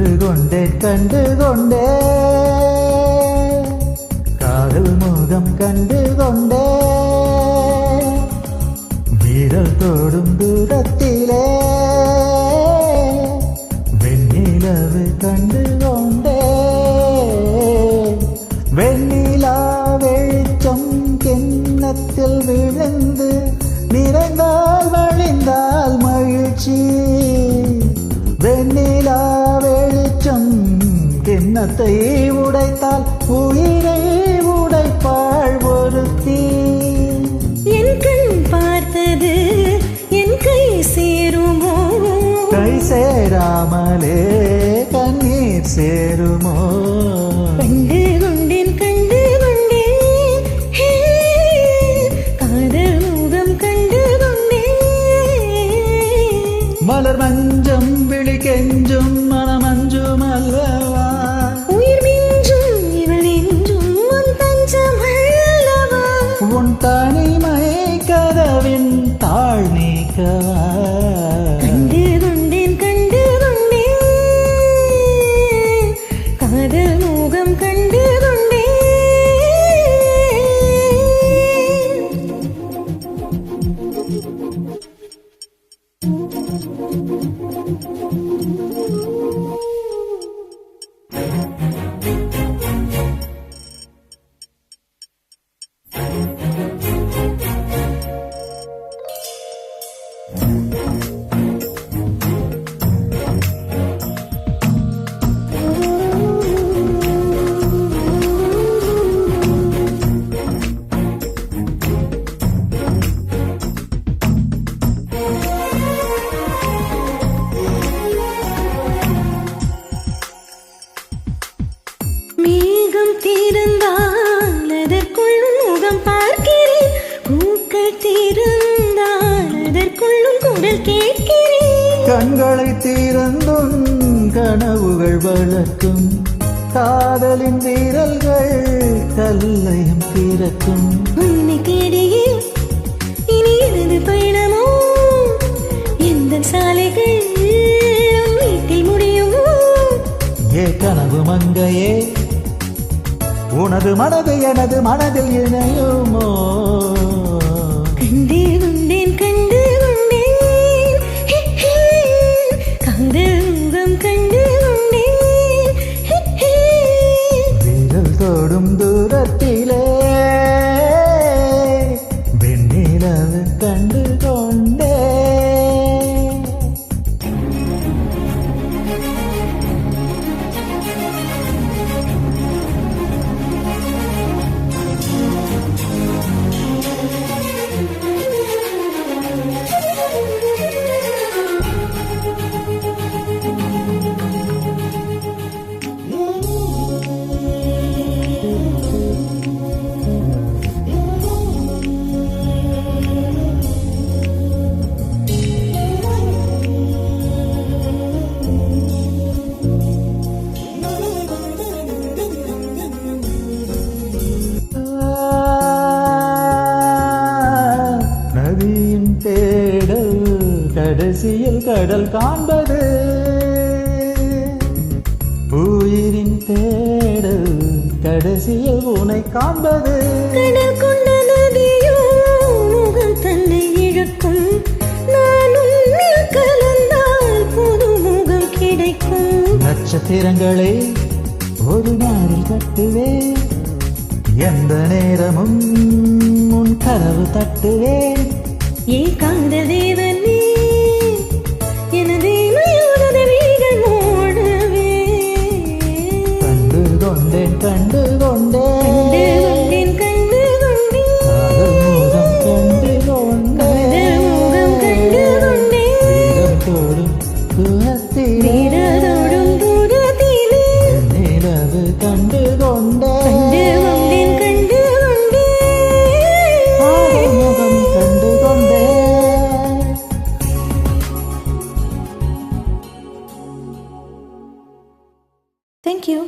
கண்டு கொண்டே காதல் முகம் கண்டு கொண்டே வீரல் தோடும் தூரத்திலே வெண்ணிலவு கண்டு கொண்டே வெண்ணிலா வெளிச்சம் கிண்ணத்தில் விழுந்து நிறைந்தால் வழிந்தால் மகிழ்ச்சி வெண்ணிலா வெளிச்சம் கிண்ணத்தை உடைத்தால் உயிரை உடைப்பாள் ஒருத்தி என் கண் பார்த்தது என் கை சேருமோ கை சேராமலே கண்ணீர் சேருமோ கண்டு கொண்டேன் காதல் முகம் கண்டு கொண்டேன் மலர் மஞ்சம் விழி கெஞ்சும் மனமஞ்சும் அல்லவா உயிர் மிஞ்சும் இவள் என்றும் உன் பஞ்சம் அல்லவா உன் தனிமை கதவின் தாழ் நீக்கவா கண்டு கொண்டேன் காதல் முகம் கண்டு கொண்டேன் மேகம் தீர்ந்தால் அதற்குள் முகம் பார்க்கிறேன் பூக்கள் தீர்ந்தால் அதற்குள்ளும் குரல் கேட்கிறேன் கண்களை தீரந்தும் கனவுகள் வளர்க்கும் காதலின் வீரல்கள் கல்லையும் திறக்கும் உன்னை தேடியே இனி எனது பயணமோ எந்த சாலைகள் உன் வீட்டில் முடியுமோ ஏ கனவு மங்கையே உனது மனது எனது மனதில் இணையுமோ கண்டு கொண்டேன் காதல் முகம் கண்டு கொண்டேன் வீரல் தோடும் தூரத்திலே வெண்ணிலவு கண்டு கொண்டே நதியின் தேடல் கடைசியில் கடல் காண்பது உயிரின் தேடல் கடைசியில் உனை காண்பது கடல் கொண்ட நதியோ முகம் தன்னை இழக்கும் நானும் கலந்தால் புது முகம் கிடைக்கும் நட்சத்திரங்களை ஒரு நாளில் கட்டுவே எந்த நேரமும் உன் கனவு தட்டுவே ஏ காதல் தேவனே எனது மயூரதவிகள் மூடவே கண்டு கொண்டேன் காதல் முகம் கண்டு கொண்டேன் வீரம் தோடும் தூரத்திலே நிலவு கண்டு கொண்டேன் காதல் முகம் கண்டு கொண்டேன். Thank you.